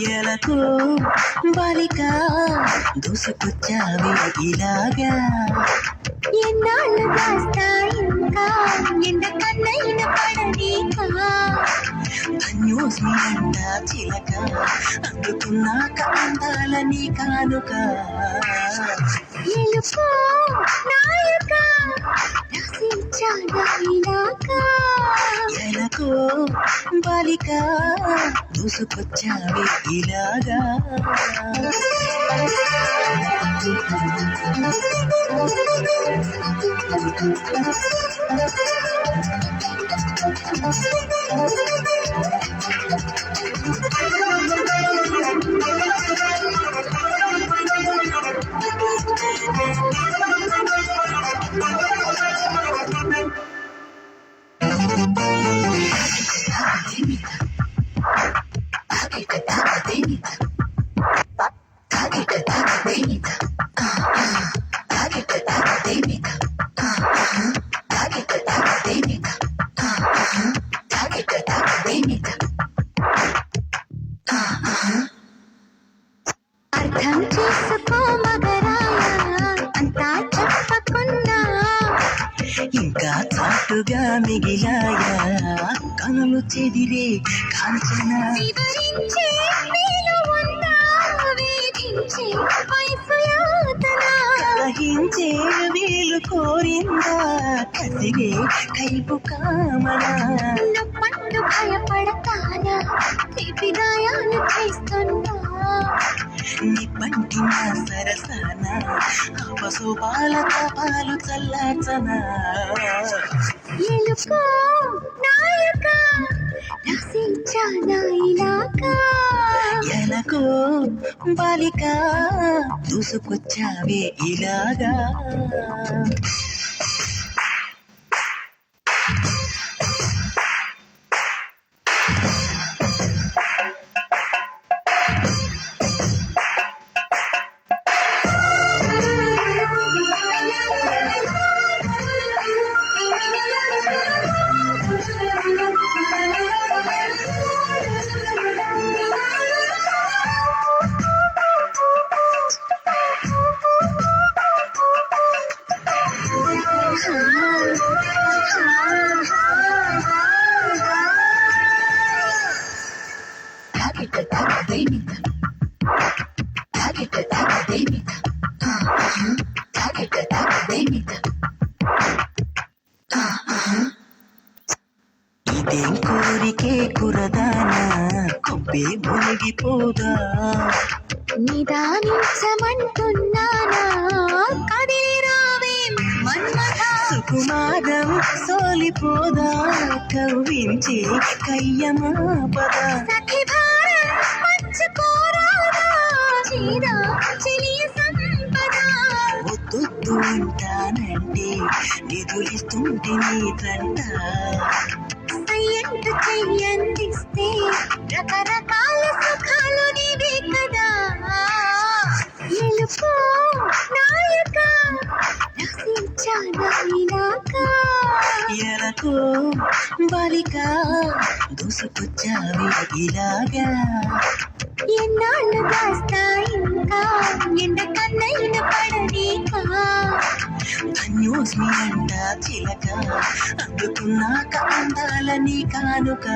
ఎలకు బాలిక దూసుకొచ్చావి ఇలాగా ఎన్నాళ్ళు దాస్తా ఇంకా ఎండ కన్నైన పడనీకా ధన్యోస్మి అంట చిలక అందుకున్నాక అందాలని కానుక ఎలుకో నాయక రసించానా ఇలాగా ఎలకు బాలిక దూసుకొచ్చావి ఇలాగా అర్థం చేసుకో మగరాయ అంతా చెప్పకున్నా ఇంకా చాటుగా మిగిలాయా కనులు చెదిరే కాంచన వివరించే వీలు ఉందా వేధించే వయసు యాతన కలహించే వీలు కోరిందా కసిరే కైపు కామన నొప్పంటూ భయపడతానా తీపి గాయాలు చేస్తున్నా నిప్పంటి నా సరసన అపశోభాల తాపాలు చల్లార్చన ఎలుకో నాయక రసించానా ఇలాగా ఎలకు బాలిక దూసుకొచ్చావే ఇలాగా ఇదేం కోరికే కురదానా కొబ్బే మునిగిపోదా నిదానించమంటున్నానా కదిలి రావేం మన్మథా సుకుమారం సోలిపోదా కవ్వించి కయ్యమాపద సఖి భారం పంచుకోరాదా చీరా చెలియ సంపద ఒత్తొత్తు అంటానంటే నిధులిస్తుంటే నీ తంట అయ్యంటూ చెయ్యందిస్తే రకరకాల సుఖాలు నీవే కదా ఎలుకో నాయక రసించానా ఇలాగా ఎలకు బాలిక దూసుకొచ్చావి ఇలాగా ఎన్నాళ్ళు దాస్తా ఇంకా ఎండ కన్నైన పడనీకా ధన్యోస్మి అంట చిలక అందుకున్నాక అందాలని కానుక